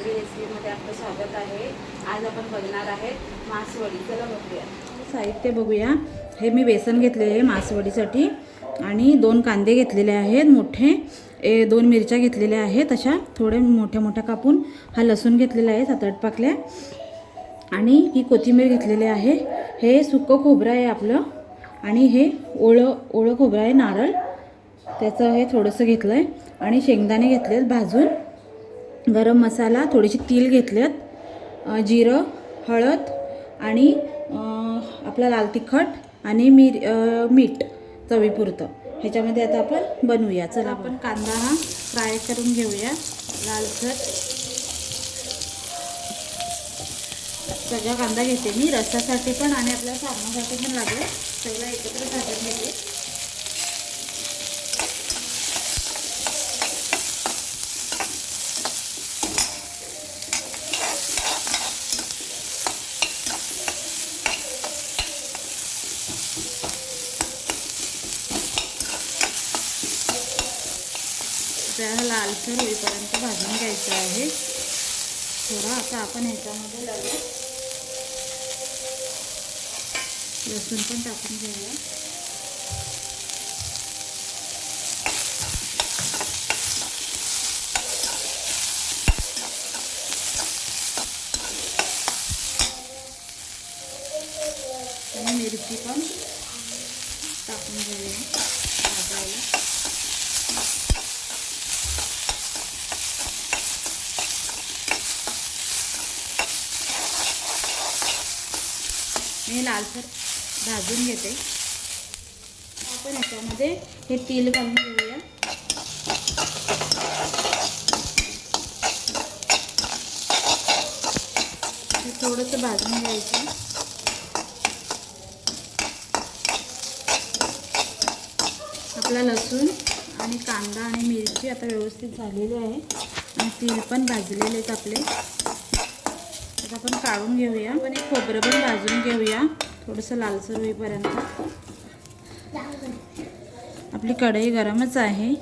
जान्हवी रेसिपीमध्ये आपलं स्वागत आहे। आज आपण बघणार आहेत मासवडी। चला बघूया। साहित्य बघूया। हे मी बेसन घेतलेले आहे मासवडीसाठी आणि 2 कांदे घेतलेले आहेत मोठे, 2 मिरच्या घेतलेल्या आहेत अशा थोडे मोठ्या मोठ्या कापून, हा लसूण घेतलेला आहे 7-8 पाकल्या आणि ही कोथिंबीर घेतलेली आहे। हे सुकं खोबरं आहे आपलं आणि हे ओळं खोबरं आहे, नारळ त्याचं हे थोडंसं घेतलं आहे आणि शेंगदाणे घेतलेत भाजून, गरम मसाला, थोडीशी तीळ घेतलेत, जिरं, हळद आणि आपला लाल तिखट आणि मीठ चवीपुरतं। ह्याच्यामध्ये आता आपण बनवूया। चला आपण कांदा हा फ्राय करून घेऊया लालसर। सगळा कांदा घेते मी रस्स्यासाठी पण आणि आपल्या सारणासाठी पण लागेल, सगळं एकत्र भाजून घेते। त्याला लालसर होईपर्यंत भाजून घ्यायचं आहे थोडा। आता आपण ह्याच्यामध्ये लसूण पण टाकून घेऊया। आणि मिरची पण टाकून घेऊया भाजायला। मी लालसर भाजून घेते। आपण याच्यामध्ये हे तीळ घालून घेऊया। हे थोडंसं भाजून घ्यायचं। आपला लसूण आणि कांदा आणि मिरची आता व्यवस्थित झालेली आहे आणि तीळ पण भाजलेले आहेत आपले। आता आपण काढून घेऊया। आपण एक खोबरं पण भाजून घेऊया थोडंसं लालसर होईपर्यंत। आपली कढई गरमच आहे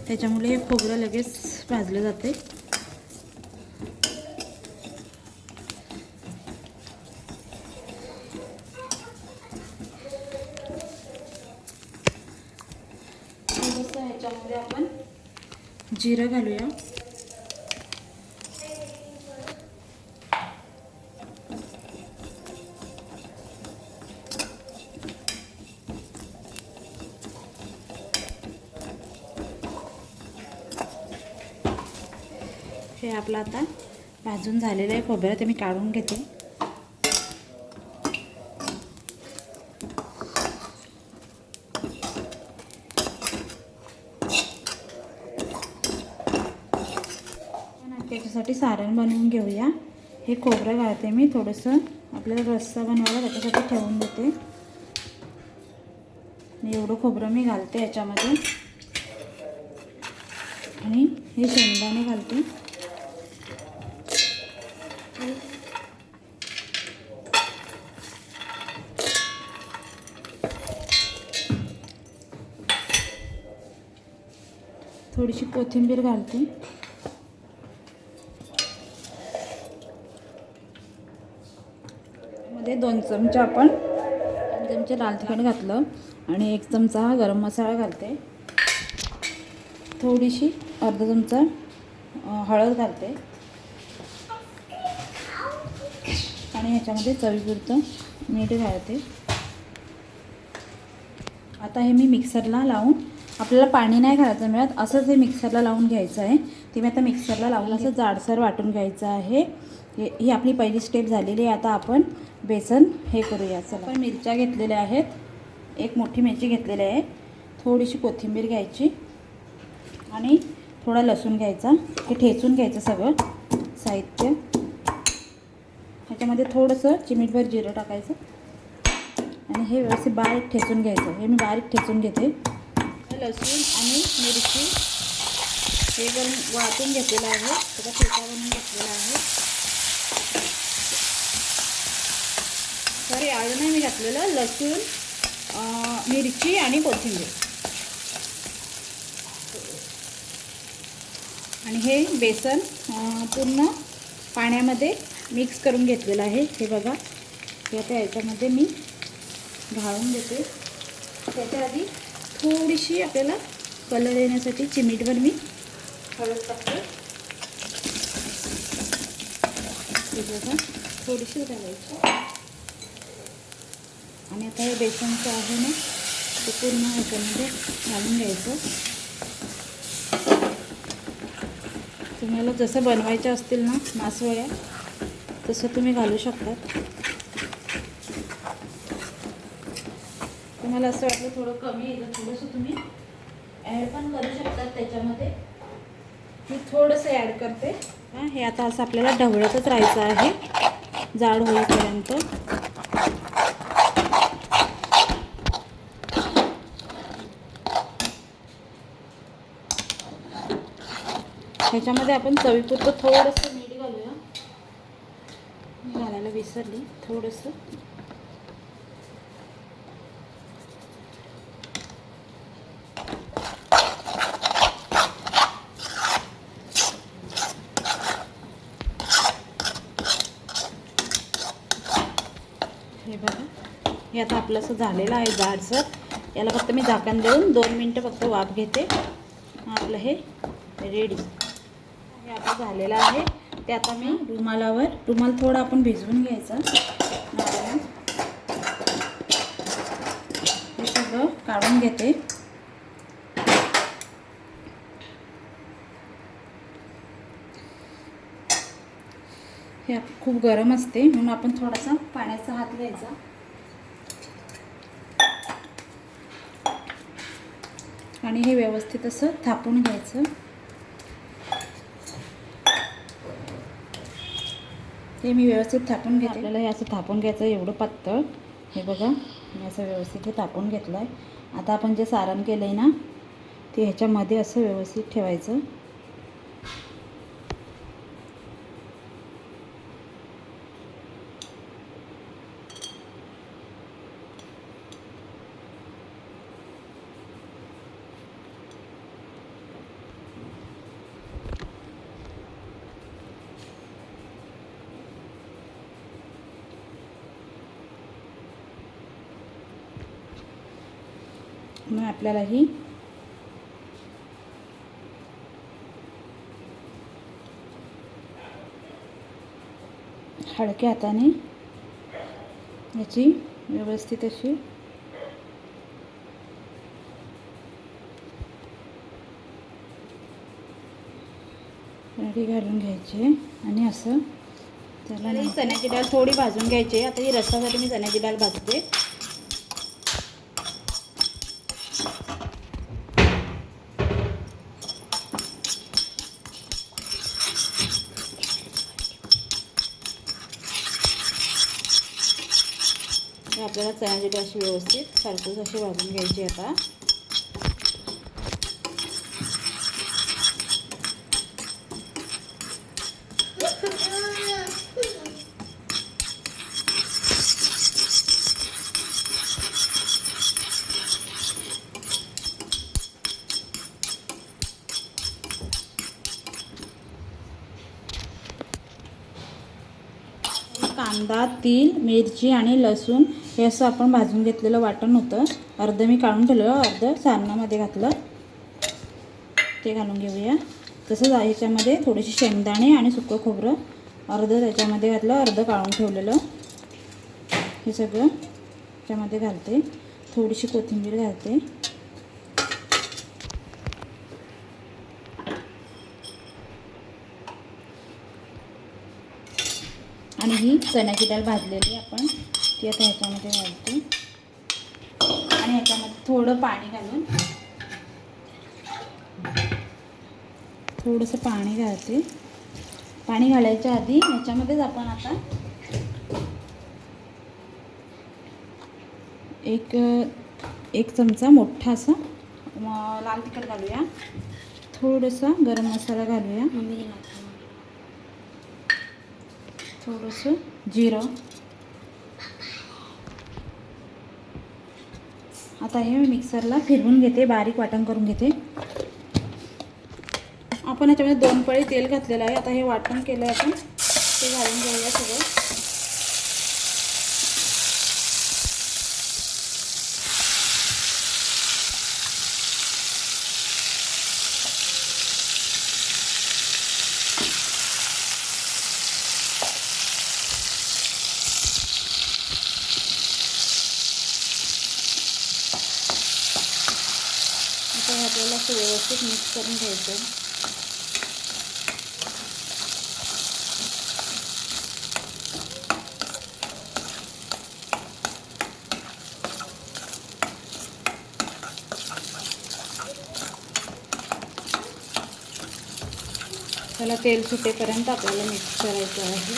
त्याच्यामुळे हे खोबरं लगेच भाजलं जाते। थोडंसं ह्याच्यामध्ये आपण जिरं घालूया। हे आपलं आता भाजून झालेलं आहे खोबरं, ते मी काढून घेते। त्याच्यासाठी सारण बनवून घेऊया। हे खोबरं घालते मी थोडंसं, आपल्याला रस्सा बनवायला त्याच्यासाठी ठेवून देते। एवढं खोबरं मी घालते याच्यामध्ये आणि हे शेंगदाणे घालते। थोडीशी कोथिंबीर घालते। मध्ये 2 चमचा आपण 2 चमचे लाल तिखट घातलं आणि 1 चमचा गरम मसाला घालते। थोडीशी अर्धा चमचा हळद घालते आणि ह्याच्यामध्ये चवीपुरतं मीठ घालते। आता हे मी मिक्सरला लावून, आपल्याला पाणी नाही घालायचं मिळत, असंच हे मिक्सरला लावून घ्यायचं आहे। ते मी आता मिक्सरला लावून असं जाडसर वाटून घ्यायचं आहे। ही आपली पहिली स्टेप झालेली आहे। आता आपण बेसन हे करूया। चला आपण मिरच्या घेतलेल्या आहेत, 1 मोठी मिरची घेतलेली आहे, थोडीशी कोथिंबीर घ्यायची आणि थोडा लसूण घ्यायचा। हे ठेचून घ्यायचं सगळं साहित्य। ह्याच्यामध्ये थोडंसं चिमूटभर जिरं टाकायचं आणि हे व्यवस्थित बारीक ठेचून घ्यायचं। हे मी बारीक ठेचून घेते। लसूण आणि मिरची हे करून वाटून घेतलेलं आहे, त्याचा ठेचा बनवून घेतलेला आहे। सॉरी, आलं नाही मी घातलेलं, लसूण, मिरची आणि कोथिंबीर। आणि हे बेसन पूर्ण पाण्यामध्ये मिक्स करून घेतलेलं आहे. हे बघा, हे आता याच्यामध्ये मी घालून देते. त्याच्या आधी थोडीशी आपल्याला कलर येण्यासाठी चिमीटभर मी हळद टाकते. हे बघा, थोडीशी घालायची. आणि आता हे बेसनचं आहे ना, ते पूर्ण ह्याच्यामध्ये घालून घ्यायचं. तुम्हाला जसं बनवायच्या असतील ना मासवड्या, तसं तुम्ही घालू शकतात. तुम्हाला असं वाटलं थोडं कमी येतं, थोडंसं तुम्ही ॲड पण करू शकतात त्याच्यामध्ये. मी थोडंसं ॲड करते. हे आता असं आपल्याला ढवळतच राहायचं आहे जाड होईपर्यंत. ह्याच्यामध्ये आपण चवीपुरतं थोडंसं मीठ घालूया. मी घालायला विसरली थोडंसं. हे बघा, हे आता आपलं असं झालेलं आहे जाडसर. याला फक्त मी झाकण देऊन 2 मिनटं फक्त वाफ घेते. आपलं हे रेडी हे आता झालेलं आहे. ते आता मी रुमाल थोडा आपण भिजवून घ्यायचा. हे सगळं काढून घेते. हे खूप गरम असते म्हणून आपण थोडासा पाण्याचा हात घ्यायचा आणि हे व्यवस्थित असं थापून घ्यायचं. हे मी व्यवस्थित थापून घेते. आपल्याला हे असं थापून घ्यायचं, एवढं पातळ. हे बघा, मी असं व्यवस्थित हे थापून घेतलं आहे. आता आपण जे सारण केलं आहे ना, ते ह्याच्यामध्ये असं व्यवस्थित ठेवायचं. मग आपल्याला ही हलक्या हाताने याची व्यवस्थित अशी कढी घालून घ्यायची आणि असं त्याला चण्याची डाळ थोडी भाजून घ्यायची. आता ही रस्सासाठी मी चण्याची डाळ भाजते. आपल्याला चण्याची डाळ अशी व्यवस्थित खरपूस अशी भाजून घ्यायची. आता कांदा, तीळ, मिरची आणि लसूण हे असं आपण भाजून घेतलेलं वाटण होतं. अर्ध मी काढून ठेवलं, अर्ध सारणामध्ये घातलं. ते घालून घेऊया. तसंच ह्याच्यामध्ये थोडेसे शेंगदाणे आणि सुकं खोबरं अर्ध त्याच्यामध्ये घातलं, अर्ध काढून ठेवलेलं. हे सगळं त्याच्यामध्ये घालते. थोडीशी कोथिंबीर घालते. आणि ही चण्याची डाळ भाजलेली आपण ती आता ह्याच्यामध्ये घालते. आणि ह्याच्यामध्ये थोडं पाणी घालून थोडंसं पाणी घालते. पाणी घालायच्या आधी ह्याच्यामध्येच आपण आता एक चमचा मोठा असा लाल तिखट घालूया. थोडासा गरम मसाला घालूया. थोडंसं जिरं. आता हे मिक्सरला फिरवून घेते, बारीक वाटण करून घेते. आपण ह्याच्यामध्ये 2 पळी तेल घातलेलं आहे. आता हे वाटण केलं आहे आपण, ते घालून घेऊया सगळं. आता हे आपल्याला असं व्यवस्थित मिक्स करून घ्यायचं आहे. त्याला तेल सुटेपर्यंत आपल्याला मिक्स करायचं आहे.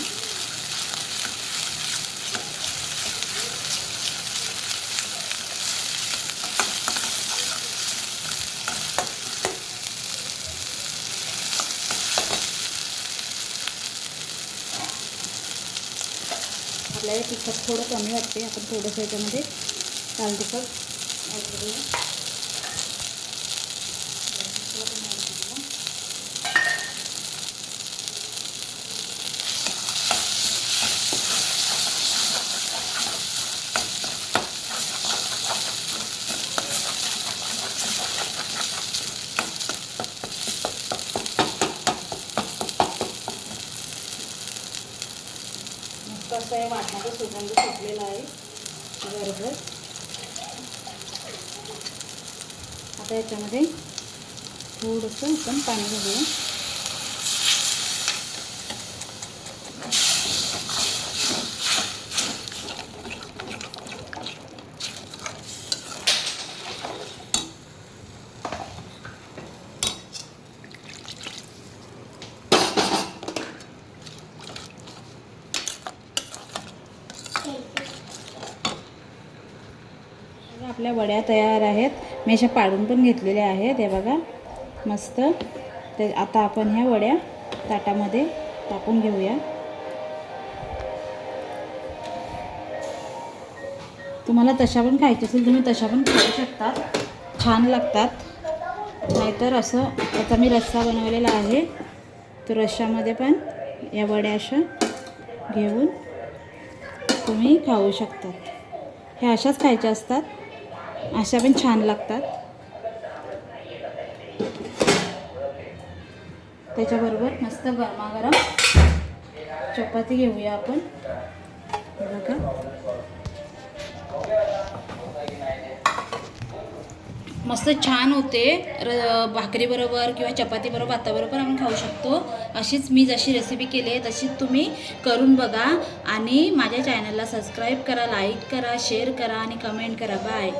आपल्याला तिखट थोडं कमी वाटते, आपण थोडंसं याच्यामध्ये लाल तिखट ॲड करूया. कसं आहे, वाटणाचा सुगंध सुटलेला आहे बरोबर. आता याच्यामध्ये थोडंसं आपण पाणी घालूया. आपल्या वड्या तयार आहेत. मी अशा पाडून पण घेतलेल्या आहेत, हे बघा मस्त. ते आता आपण ह्या वड्या ताटामध्ये टाकून घेऊया. तुम्हाला तशा पण खायच्या असेल तुम्ही तशा पण खाऊ शकतात, छान लागतात. नाहीतर असं, आता मी रस्सा बनवलेला आहे, तर रश्श्यामध्ये पण या वड्या अशा घेऊन तुम्ही खाऊ शकतात. ह्या अशाच खायच्या असतात, अशा पण छान लागतात. त्याच्याबरोबर मस्त गरमागरम चपाती घेऊया आपण, बघा मस्त छान होते. भाकरीबरोबर किंवा चपातीबरोबर, भाताबरोबर आपण खाऊ शकतो. अशीच मी जशी रेसिपी केली आहे तशीच तुम्ही करून बघा आणि माझ्या चॅनलला सबस्क्राईब करा, लाईक करा, शेअर करा आणि कमेंट करा. बाय.